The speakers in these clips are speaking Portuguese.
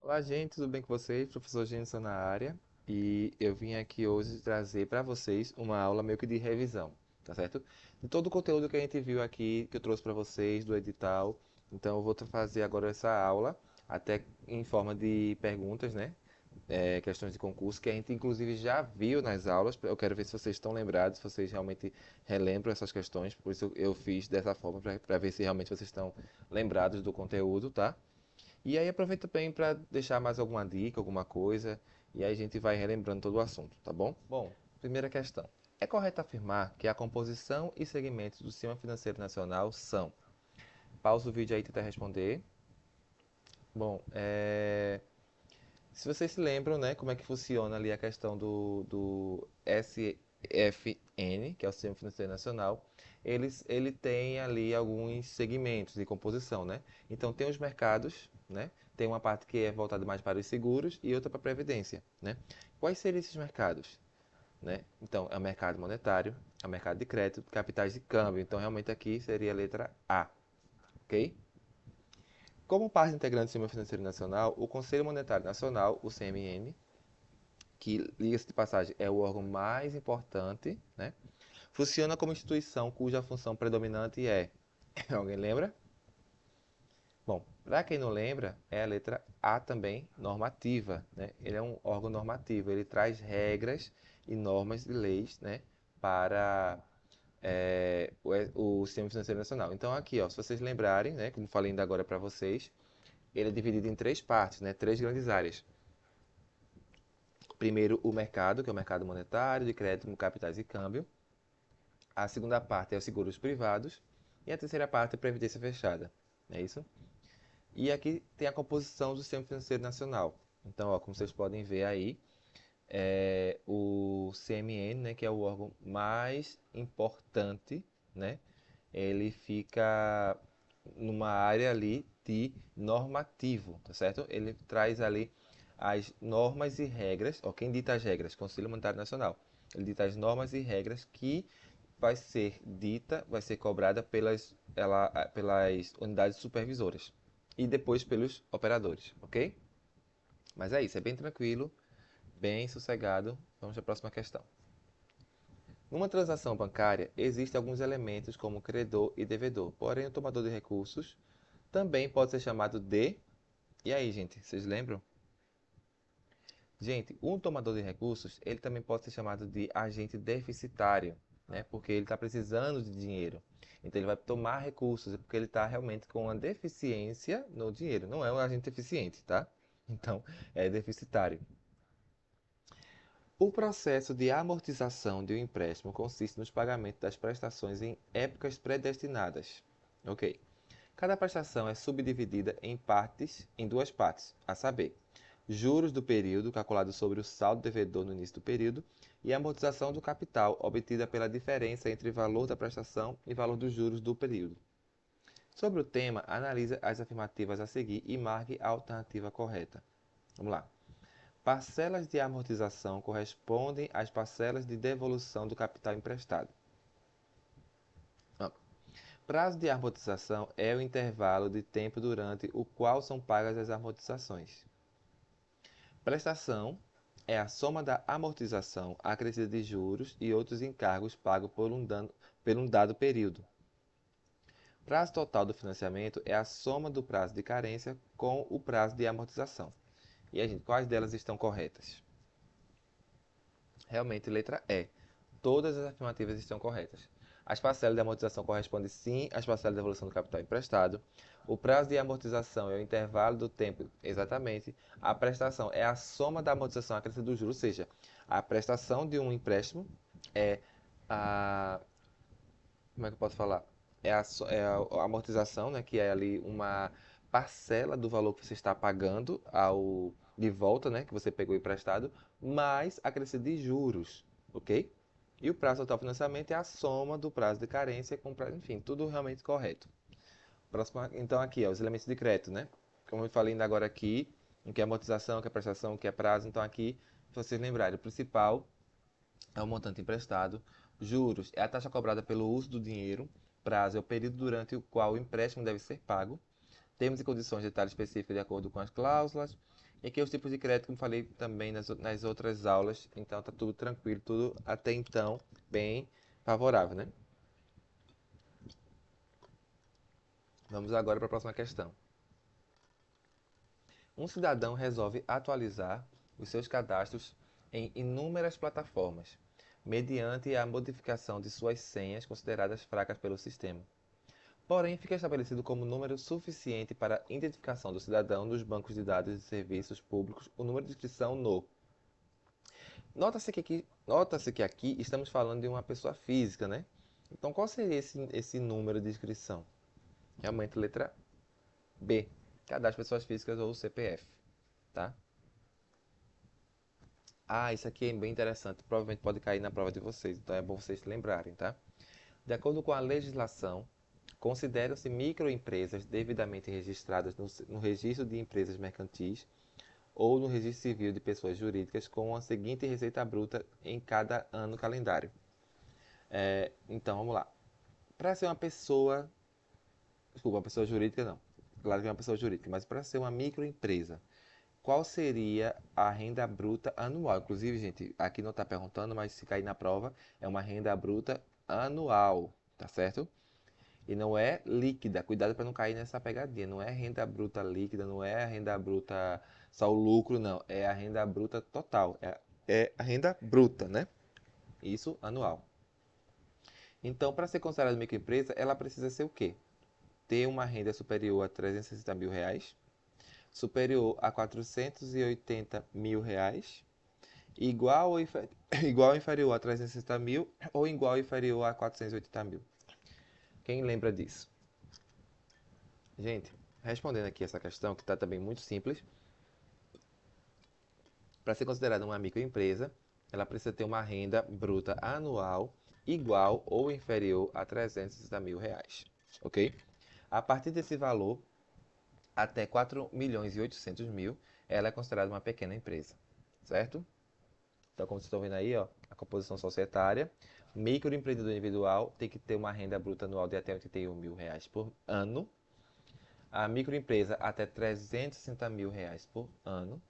Olá, gente, tudo bem com vocês? Professor Genson na área. E eu vim aqui hoje trazer para vocês uma aula meio que de revisão, tá certo? De todo o conteúdo que a gente viu aqui, que eu trouxe para vocês do edital. Então, eu vou fazer agora essa aula, até em forma de perguntas, né? Questões de concurso, que a gente inclusive já viu nas aulas. Eu quero ver se vocês estão lembrados, se vocês realmente relembram essas questões. Por isso eu fiz dessa forma, para ver se realmente vocês estão lembrados do conteúdo, tá? E aí aproveita bem para deixar mais alguma dica, alguma coisa, e aí a gente vai relembrando todo o assunto, tá bom? Bom, primeira questão. É correto afirmar que a composição e segmentos do Sistema Financeiro Nacional são... Pausa o vídeo aí e tenta responder. Bom, se vocês se lembram, né, como é que funciona ali a questão do SFN, que é o Sistema Financeiro Nacional, ele tem ali alguns segmentos de composição, né? Então tem os mercados, né? Tem uma parte que é voltada mais para os seguros e outra para a previdência, né? Quais seriam esses mercados, né? Então é o mercado monetário, é o mercado de crédito, capitais de câmbio. Então realmente aqui seria a letra A, ok? Como parte integrante do Sistema Financeiro Nacional, o Conselho Monetário Nacional, o CMN, que, diga-se de passagem, é o órgão mais importante, né? Funciona como instituição cuja função predominante é. Alguém lembra? Bom, para quem não lembra, é a letra A também, normativa, né? Ele é um órgão normativo, ele traz regras e normas de leis, né? Para o Sistema Financeiro Nacional. Então aqui, ó, se vocês lembrarem, né? Como falei ainda agora para vocês, ele é dividido em três partes, né? Três grandes áreas. Primeiro, o mercado, que é o mercado monetário, de crédito, capitais e câmbio. A segunda parte é os seguros privados. E a terceira parte é a previdência fechada. É isso? E aqui tem a composição do Sistema Financeiro Nacional. Então, ó, como vocês podem ver aí, o CMN, né, que é o órgão mais importante, né, ele fica numa área ali de normativo, tá certo? Ele traz ali as normas e regras, ó, quem dita as regras? Conselho Monetário Nacional. Ele dita as normas e regras que vai ser cobrada pelas unidades supervisoras e depois pelos operadores, ok? Mas é isso, é bem tranquilo, bem sossegado. Vamos à próxima questão. Numa transação bancária, existem alguns elementos como credor e devedor, porém o tomador de recursos também pode ser chamado de... E aí, gente, vocês lembram? Gente, um tomador de recursos, ele também pode ser chamado de agente deficitário, né? Porque ele está precisando de dinheiro. Então ele vai tomar recursos, porque ele está realmente com uma deficiência no dinheiro. Não é um agente eficiente, tá? Então, é deficitário. O processo de amortização de um empréstimo consiste nos pagamentos das prestações em épocas predestinadas. Ok. Cada prestação é subdividida em duas partes, a saber, juros do período calculado sobre o saldo devedor no início do período e a amortização do capital obtida pela diferença entre valor da prestação e valor dos juros do período. Sobre o tema, analise as afirmativas a seguir e marque a alternativa correta. Vamos lá. Parcelas de amortização correspondem às parcelas de devolução do capital emprestado. Ó, prazo de amortização é o intervalo de tempo durante o qual são pagas as amortizações. Prestação é a soma da amortização acrescida de juros e outros encargos pagos por um dado período. Prazo total do financiamento é a soma do prazo de carência com o prazo de amortização. E a gente, quais delas estão corretas? Realmente, letra E. Todas as afirmativas estão corretas. As parcelas de amortização correspondem sim às parcelas de devolução do capital emprestado. O prazo de amortização é o intervalo do tempo, exatamente. A prestação é a soma da amortização acrescida do juros, ou seja, a prestação de um empréstimo é a... Como é que eu posso falar? É a amortização, né, que é ali uma parcela do valor que você está pagando de volta, né, que você pegou emprestado, mais acrescido de juros, ok? E o prazo total de financiamento é a soma do prazo de carência com prazo, enfim, tudo realmente correto. Próximo, então aqui, ó, os elementos de crédito, né? Como eu falei ainda agora aqui, o que é amortização, o que é prestação, o que é prazo, então aqui, se vocês lembrarem, o principal é o montante emprestado, juros é a taxa cobrada pelo uso do dinheiro, prazo é o período durante o qual o empréstimo deve ser pago, termos e condições de detalhe específico de acordo com as cláusulas, E aqui os tipos de crédito, como falei também nas outras aulas, então tá tudo tranquilo, tudo até então bem favorável, né? Vamos agora para a próxima questão. Um cidadão resolve atualizar os seus cadastros em inúmeras plataformas, mediante a modificação de suas senhas consideradas fracas pelo sistema. Porém, fica estabelecido como número suficiente para a identificação do cidadão nos bancos de dados de serviços públicos o número de inscrição no. Nota-se que aqui estamos falando de uma pessoa física, né? Então, qual seria esse número de inscrição? Realmente, letra B. Cadastro de pessoas físicas ou CPF, tá? Ah, isso aqui é bem interessante. Provavelmente pode cair na prova de vocês, então é bom vocês se lembrarem, tá? De acordo com a legislação, consideram-se microempresas devidamente registradas no Registro de Empresas Mercantis ou no Registro Civil de Pessoas Jurídicas com a seguinte receita bruta em cada ano calendário. Então, vamos lá. Para ser uma pessoa... Desculpa, uma pessoa jurídica não. Claro que é uma pessoa jurídica, mas para ser uma microempresa, qual seria a renda bruta anual? Inclusive, gente, aqui não está perguntando, mas se cair na prova, é uma renda bruta anual, tá certo? E não é líquida. Cuidado para não cair nessa pegadinha. Não é renda bruta líquida, não é a renda bruta só o lucro, não. É a renda bruta total. É a renda bruta, né? Isso anual. Então, para ser considerada microempresa, ela precisa ser o quê? Ter uma renda superior a 360 mil reais, superior a 480 mil reais, igual ou inferior a 360 mil ou igual ou inferior a 480 mil. Quem lembra disso? Gente, respondendo aqui essa questão, que está também muito simples, para ser considerada uma microempresa, ela precisa ter uma renda bruta anual igual ou inferior a 360 mil reais, ok? A partir desse valor, até 4 milhões e 800 mil, ela é considerada uma pequena empresa, certo? Então, como vocês estão vendo aí, ó, a composição societária, microempreendedor individual tem que ter uma renda bruta anual de até 81 mil reais por ano, a microempresa até 360 mil reais por ano,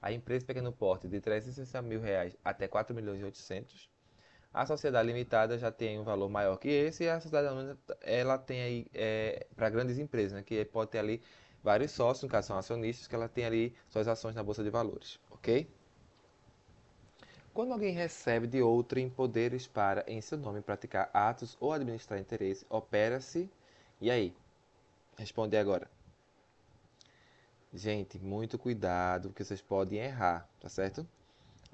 a empresa de pequeno porte de 360 mil reais até 4 milhões e 800, a sociedade limitada já tem um valor maior que esse, e a sociedade anônima, ela tem aí, para grandes empresas, né, que pode ter ali vários sócios, no caso são acionistas, que ela tem ali suas ações na Bolsa de Valores, ok? Quando alguém recebe de outrem poderes para, em seu nome, praticar atos ou administrar interesse, opera-se... E aí? Responde agora. Gente, muito cuidado, porque vocês podem errar, tá certo?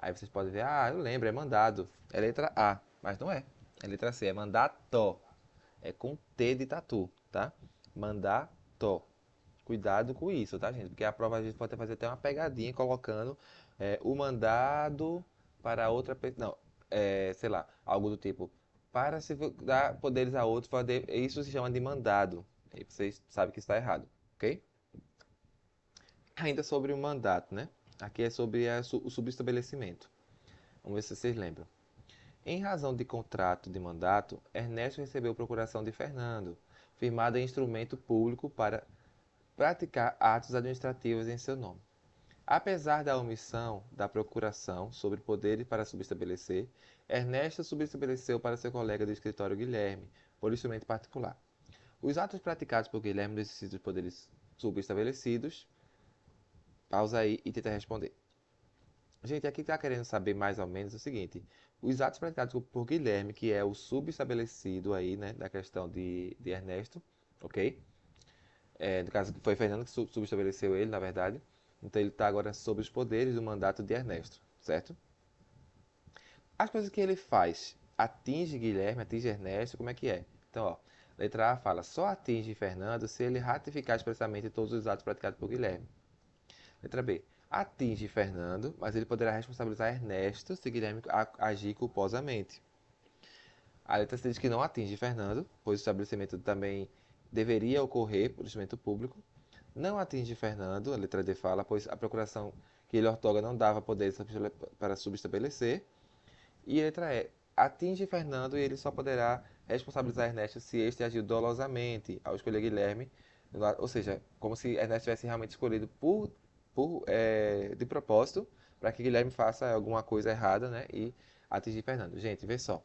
Aí vocês podem ver, ah, eu lembro, é mandado. É letra A, mas não é. É letra C, é mandato. É com T de tatu, tá? Mandato. Cuidado com isso, tá, gente? Porque a prova a gente pode fazer até uma pegadinha colocando o mandado para outra pessoa. Não, sei lá, algo do tipo. Para se dar poderes a outros, isso se chama de mandado. E vocês sabem que está errado, ok? Ainda sobre o mandato, né? Aqui é sobre o subestabelecimento. Vamos ver se vocês lembram. Em razão de contrato de mandato, Ernesto recebeu procuração de Fernando, firmada em instrumento público para praticar atos administrativos em seu nome. Apesar da omissão da procuração sobre poderes para subestabelecer, Ernesto subestabeleceu para seu colega do escritório Guilherme, por instrumento particular. Os atos praticados por Guilherme no exercício dos poderes subestabelecidos. Pausa aí e tenta responder. Gente, aqui está querendo saber mais ou menos o seguinte: os atos praticados por Guilherme, que é o subestabelecido aí, né, da questão de Ernesto, ok? No caso, foi Fernando que subestabeleceu ele, na verdade. Então ele está agora sob os poderes do mandato de Ernesto, certo? As coisas que ele faz atinge Guilherme, atinge Ernesto, como é que é? Então, ó, letra A fala, só atinge Fernando se ele ratificar expressamente todos os atos praticados por Guilherme. Letra B, atinge Fernando, mas ele poderá responsabilizar Ernesto se Guilherme agir culposamente. A letra C diz que não atinge Fernando, pois o estabelecimento também deveria ocorrer por instrumento público. Não atinge Fernando, a letra D fala, pois a procuração que ele ortoga não dava poderes para subestabelecer. E a letra E, atinge Fernando e ele só poderá responsabilizar Ernesto se este agiu dolosamente ao escolher Guilherme, ou seja, como se Ernesto tivesse realmente escolhido de propósito para que Guilherme faça alguma coisa errada, né? E atingir Fernando. Gente, vê só.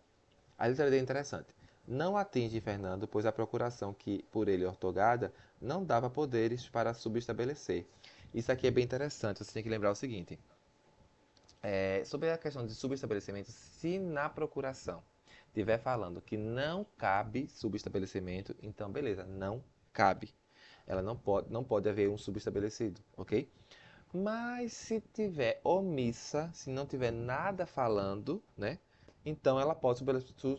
A letra D é interessante. Não atinge Fernando, pois a procuração que por ele ortogada não dava poderes para subestabelecer. Isso aqui é bem interessante, você tem que lembrar o seguinte. Sobre a questão de subestabelecimento, se na procuração estiver falando que não cabe subestabelecimento, então beleza, não cabe. Ela não pode haver um subestabelecido, ok? Mas se tiver omissa, se não tiver nada falando, né? Então ela pode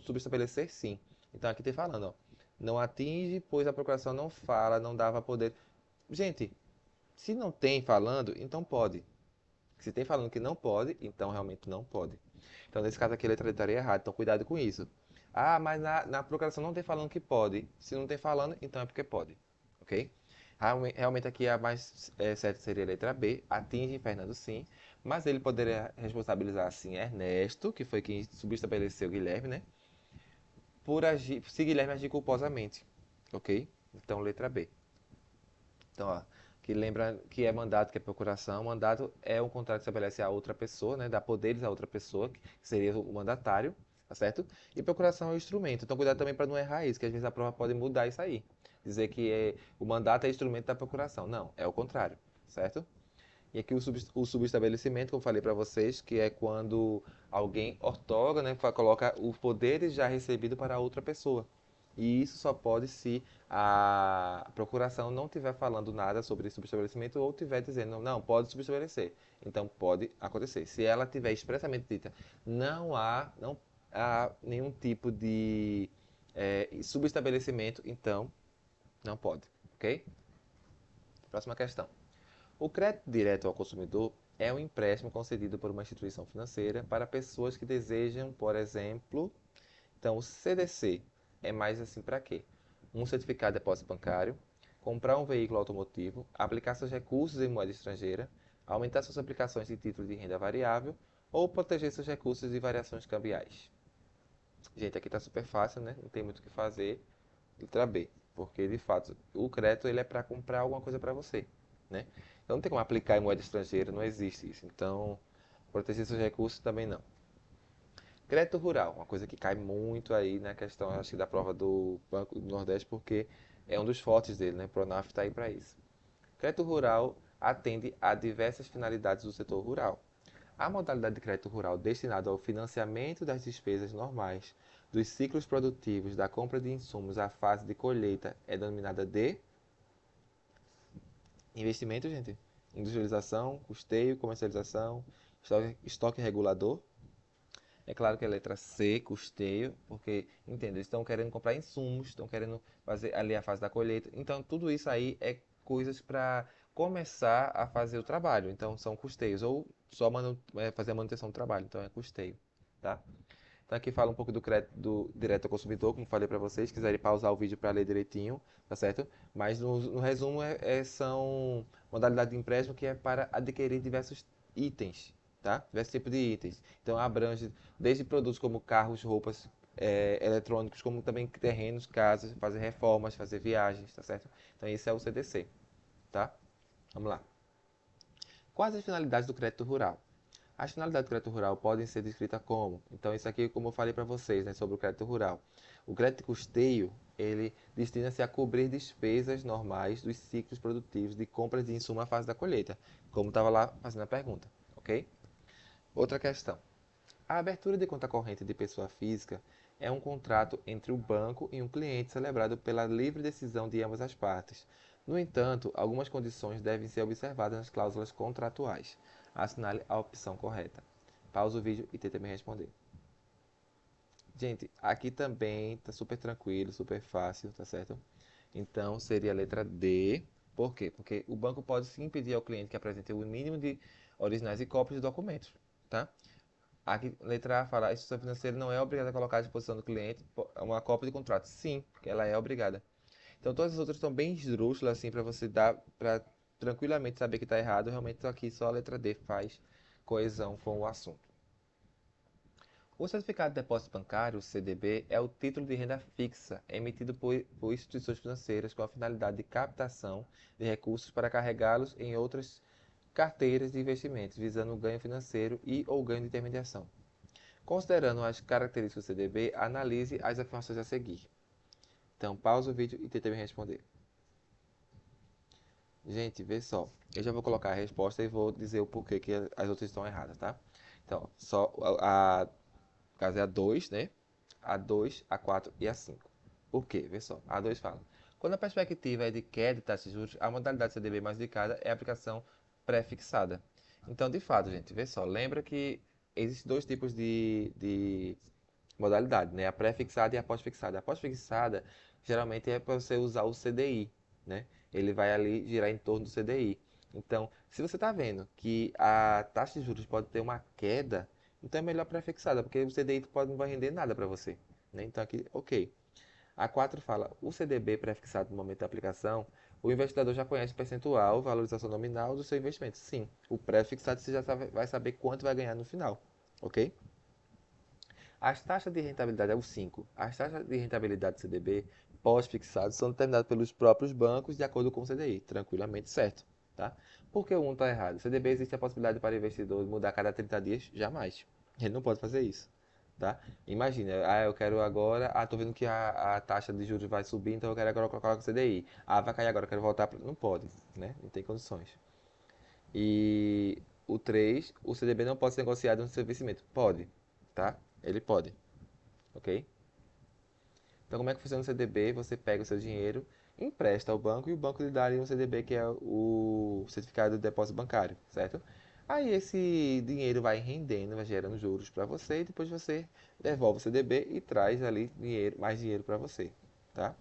subestabelecer sim. Então aqui tem falando, ó, não atinge, pois a procuração não fala, não dava poder. Gente, se não tem falando, então pode. Se tem falando que não pode, então realmente não pode. Então nesse caso aqui a letra D estaria errada, então cuidado com isso. Ah, mas na procuração não tem falando que pode. Se não tem falando, então é porque pode. Ok? Realmente aqui a mais certa seria a letra B, atinge Fernando sim, mas ele poderia responsabilizar assim Ernesto, que foi quem subestabeleceu Guilherme, né? Por agir, se Guilherme agir culposamente. Ok? Então letra B. Então, ó, que lembra que é mandato, que é procuração. Mandato é um contrato que estabelece a outra pessoa, né? Dá poderes a outra pessoa, que seria o mandatário, tá certo? E procuração é o instrumento. Então, cuidado também para não errar isso, que às vezes a prova pode mudar isso aí. Dizer que o mandato é instrumento da procuração. Não, é o contrário, certo? E aqui o subestabelecimento, como eu falei para vocês, que é quando alguém ortoga, né, coloca os poderes já recebidos para outra pessoa. E isso só pode se a procuração não estiver falando nada sobre subestabelecimento ou estiver dizendo, não, pode subestabelecer. Então pode acontecer. Se ela tiver expressamente dita, não há nenhum tipo de subestabelecimento, então não pode. Ok? Próxima questão. O crédito direto ao consumidor é um empréstimo concedido por uma instituição financeira para pessoas que desejam, por exemplo, então o CDC é mais assim para quê? Um certificado de depósito bancário, comprar um veículo automotivo, aplicar seus recursos em moeda estrangeira, aumentar suas aplicações de título de renda variável ou proteger seus recursos de variações cambiais. Gente, aqui está super fácil, né? Não tem muito o que fazer. Letra B, porque de fato o crédito ele é para comprar alguma coisa para você, né? Então não tem como aplicar em moeda estrangeira, não existe isso. Então, proteger seus recursos também não. Crédito rural, uma coisa que cai muito aí na questão, acho que da prova do Banco do Nordeste, porque é um dos fortes dele, né? O Pronaf está aí para isso. Crédito rural atende a diversas finalidades do setor rural. A modalidade de crédito rural destinado ao financiamento das despesas normais dos ciclos produtivos da compra de insumos à fase de colheita é denominada de investimento, gente. Industrialização, custeio, comercialização, estoque regulador. É claro que é a letra C, custeio, porque, entende, eles estão querendo comprar insumos, estão querendo fazer ali a fase da colheita. Então, tudo isso aí é coisas para começar a fazer o trabalho. Então, são custeios, ou só fazer a manutenção do trabalho. Então, é custeio, tá? Então, aqui fala um pouco do crédito direto ao consumidor, como falei para vocês. Se quiserem pausar o vídeo para ler direitinho, tá certo? Mas, no resumo, são modalidade de empréstimo que é para adquirir diversos itens, tá? Diversos tipos de itens. Então, abrange desde produtos como carros, roupas, eletrônicos, como também terrenos, casas, fazer reformas, fazer viagens, tá certo? Então, esse é o CDC, tá? Vamos lá. Quais as finalidades do crédito rural? As finalidades do crédito rural podem ser descritas como, então isso aqui como eu falei para vocês, né, sobre o crédito rural. O crédito de custeio, ele destina-se a cobrir despesas normais dos ciclos produtivos de compras de insumo à fase da colheita, como estava lá fazendo a pergunta, ok? Outra questão. A abertura de conta corrente de pessoa física é um contrato entre o banco e um cliente celebrado pela livre decisão de ambas as partes. No entanto, algumas condições devem ser observadas nas cláusulas contratuais. Assinale a opção correta. Pausa o vídeo e tente me responder. Gente, aqui também tá super tranquilo, super fácil, tá certo? Então seria a letra D. Por quê? Porque o banco pode sim pedir ao cliente que apresente o mínimo de originais e cópias de documentos, tá? Aqui, letra A fala, a instituição financeira não é obrigada a colocar à disposição do cliente uma cópia de contrato. Sim, que ela é obrigada. Então todas as outras estão bem esdrúxulas assim para você dar para tranquilamente saber que está errado. Realmente aqui só a letra D faz coesão com o assunto. O certificado de depósito bancário, CDB, é o título de renda fixa emitido por instituições financeiras com a finalidade de captação de recursos para carregá-los em outras carteiras de investimentos, visando ganho financeiro e ou ganho de intermediação. Considerando as características do CDB, analise as afirmações a seguir. Então, pausa o vídeo e tenta me responder. Gente, vê só. Eu já vou colocar a resposta e vou dizer o porquê que as outras estão erradas, tá? Então, só no caso é a 2, né? A 2, a 4 e a 5. Por quê? Vê só. A 2 fala: quando a perspectiva é de queda de taxa de juros, a modalidade CDB mais indicada é a aplicação pré-fixada. Então, de fato, gente, vê só. Lembra que existem dois tipos de modalidade, né? A pré-fixada e a pós-fixada. A pós-fixada geralmente é para você usar o CDI, né? Ele vai ali girar em torno do CDI. Então, se você está vendo que a taxa de juros pode ter uma queda, então é melhor pré-fixada, porque o CDI pode não vai render nada para você, né? Então aqui, ok. A 4 fala, o CDB pré-fixado no momento da aplicação, o investidor já conhece o percentual, valorização nominal do seu investimento. Sim, o pré-fixado você já vai saber quanto vai ganhar no final, ok? As taxas de rentabilidade é o 5. As taxas de rentabilidade do CDB pós-fixados são determinadas pelos próprios bancos de acordo com o CDI, tranquilamente certo. Tá? Por que o 1 está errado? O CDB existe a possibilidade para o investidor mudar a cada 30 dias? Jamais. Ele não pode fazer isso. Tá? Imagina, eu quero agora, tô vendo que a taxa de juros vai subir, então eu quero agora colocar o CDI. Vai cair agora, eu quero voltar. Não pode, né? Não tem condições. E o 3, o CDB não pode ser negociado no seu vencimento. Pode, tá? Ele pode, ok? Então, como é que funciona o CDB? Você pega o seu dinheiro, empresta ao banco e o banco lhe dá ali um CDB, que é o certificado de depósito bancário, certo? Aí esse dinheiro vai rendendo, vai gerando juros para você e depois você devolve o CDB e traz ali dinheiro, mais dinheiro para você, tá?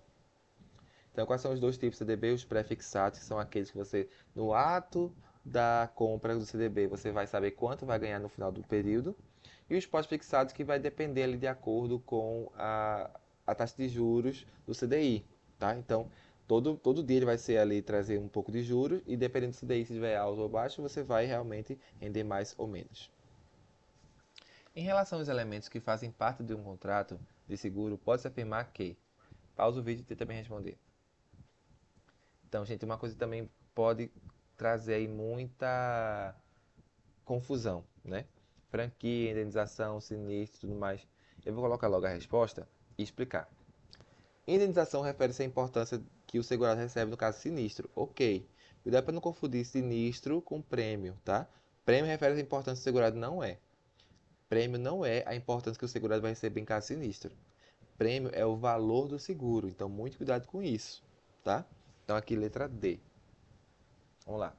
Então, quais são os dois tipos de CDB? Os pré-fixados, que são aqueles que você, no ato da compra do CDB, você vai saber quanto vai ganhar no final do período. E os pós-fixados, que vai depender ali de acordo com a taxa de juros do CDI, tá? Então, todo dia ele vai ser ali trazer um pouco de juros e dependendo do CDI, se estiver alto ou baixo, você vai realmente render mais ou menos. Em relação aos elementos que fazem parte de um contrato de seguro, pode-se afirmar que... Pausa o vídeo e tenta me responder. Então, gente, uma coisa que também pode trazer aí muita confusão, né? Franquia, indenização, sinistro e tudo mais. Eu vou colocar logo a resposta e explicar. Indenização refere-se à importância que o segurado recebe no caso sinistro. Ok. Cuidado para não confundir sinistro com prêmio, tá? Prêmio refere-se à importância do segurado, não é. Prêmio não é a importância que o segurado vai receber em caso sinistro. Prêmio é o valor do seguro, então muito cuidado com isso, tá? Então aqui letra D. Vamos lá.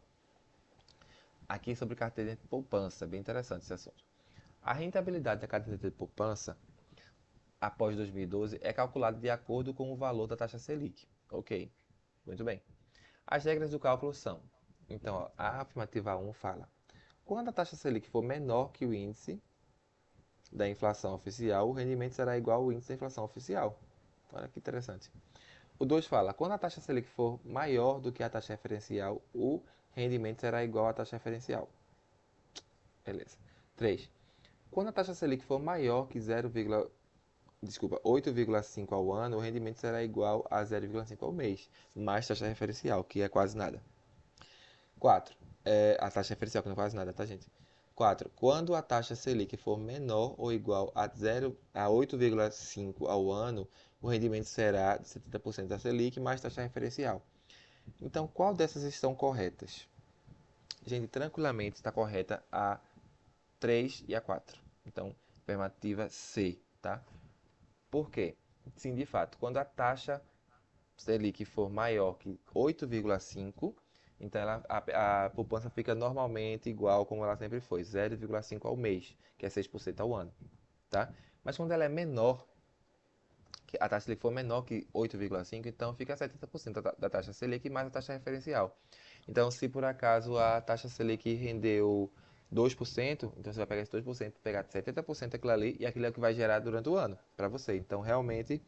Aqui sobre carteira de poupança, bem interessante esse assunto. A rentabilidade da caderneta de poupança após 2012 é calculada de acordo com o valor da taxa Selic. Ok, muito bem. As regras do cálculo são, então, ó, a afirmativa 1 fala, quando a taxa Selic for menor que o índice da inflação oficial, o rendimento será igual ao índice da inflação oficial. Olha que interessante. O 2 fala, quando a taxa Selic for maior do que a taxa referencial, o rendimento será igual à taxa referencial. Beleza. 3. Quando a taxa Selic for maior que 8,5 ao ano, o rendimento será igual a 0,5 ao mês, mais taxa referencial, que é quase nada. 4. A taxa referencial, que não é quase nada, tá, gente? 4. Quando a taxa Selic for menor ou igual a 8,5 ao ano, o rendimento será de 70% da Selic mais taxa referencial. Então, qual dessas estão corretas? Gente, tranquilamente está correta a 3 e a 4. Então, afirmativa C, tá? Por quê? Sim, de fato, quando a taxa Selic for maior que 8,5, então a poupança fica normalmente igual como ela sempre foi, 0,5 ao mês, que é 6% ao ano, tá? Mas quando ela é menor, que a taxa Selic for menor que 8,5, então fica 70% da taxa Selic mais a taxa referencial. Então, se por acaso a taxa Selic rendeu 2%, então você vai pegar esse 2%, pegar 70% daquilo ali, e aquilo é o que vai gerar durante o ano para você. Então, realmente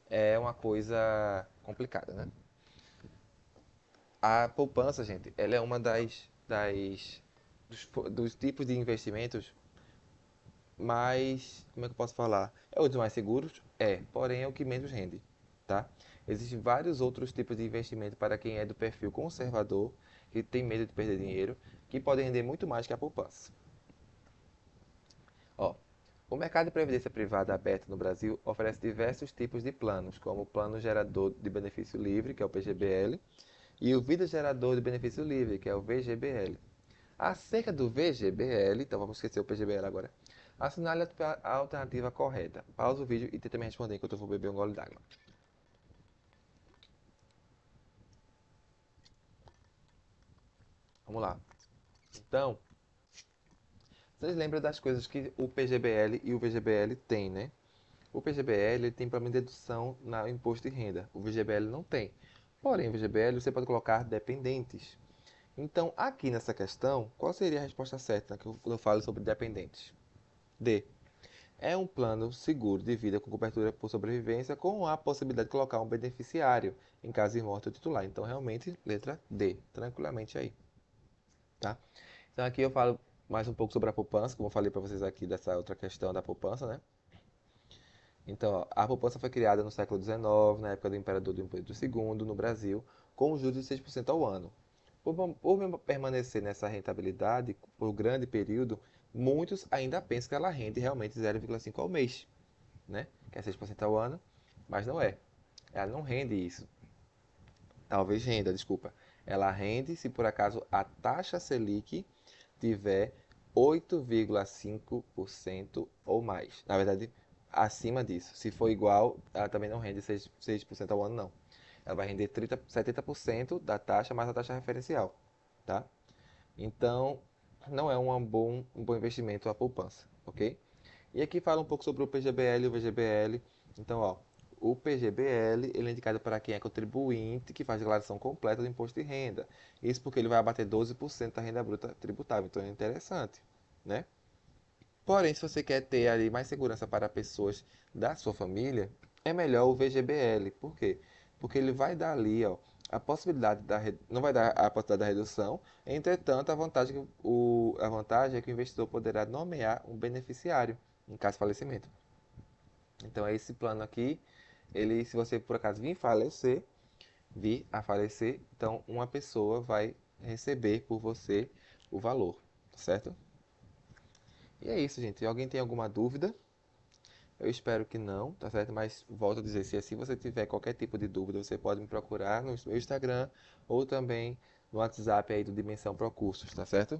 é uma coisa complicada, né? A poupança, gente, ela é uma dos tipos de investimentos mais, como é que eu posso falar? É um dos mais seguros? É, porém é o que menos rende, tá? Existem vários outros tipos de investimento para quem é do perfil conservador, que tem medo de perder dinheiro, que podem render muito mais que a poupança. Ó, o mercado de previdência privada aberto no Brasil oferece diversos tipos de planos, como o Plano Gerador de Benefício Livre, que é o PGBL, e o Vida Gerador de Benefício Livre, que é o VGBL. Acerca do VGBL, então vamos esquecer o PGBL agora. Assinale a alternativa correta. Pausa o vídeo e tenta me responder enquanto eu vou beber um gole d'água. Vamos lá. Então, vocês lembram das coisas que o PGBL e o VGBL têm, né? O PGBL ele tem problema de dedução no imposto de renda. O VGBL não tem. Porém, o VGBL você pode colocar dependentes. Então, aqui nessa questão, qual seria a resposta certa quando eu falo sobre dependentes? D. É um plano seguro de vida com cobertura por sobrevivência com a possibilidade de colocar um beneficiário em caso de morte do titular. Então, realmente, letra D, tranquilamente aí, tá? Então, aqui eu falo mais um pouco sobre a poupança, como eu falei para vocês aqui dessa outra questão da poupança, né? Então, ó, a poupança foi criada no século XIX, na época do imperador Dom Pedro II, no Brasil, com juros de 6% ao ano. Por permanecer nessa rentabilidade por grande período, muitos ainda pensam que ela rende realmente 0,5 ao mês, né? Que é 6% ao ano, mas não é. Ela não rende isso. Talvez renda, desculpa. Ela rende se por acaso a taxa Selic tiver 8,5% ou mais. Na verdade, acima disso. Se for igual, ela também não rende 6% ao ano, não. Ela vai render 70% da taxa mais a taxa referencial, tá? Então, não é um bom investimento a poupança, ok? E aqui fala um pouco sobre o PGBL e o VGBL. Então, ó, o PGBL ele é indicado para quem é contribuinte que faz declaração completa do imposto de renda. Isso porque ele vai abater 12% da renda bruta tributável. Então é interessante, né? Porém, se você quer ter ali mais segurança para pessoas da sua família, é melhor o VGBL. Por quê? Porque ele vai dar ali, ó, a possibilidade não vai dar a possibilidade da redução. Entretanto, a vantagem é que o investidor poderá nomear um beneficiário em caso de falecimento. Então, é esse plano aqui, ele, se você por acaso vir a falecer, então uma pessoa vai receber por você o valor, certo? E é isso, gente. Alguém tem alguma dúvida? Eu espero que não, tá certo? Mas volto a dizer, se assim você tiver qualquer tipo de dúvida, você pode me procurar no meu Instagram ou também no WhatsApp aí do Dimensão Pro Cursos, tá certo?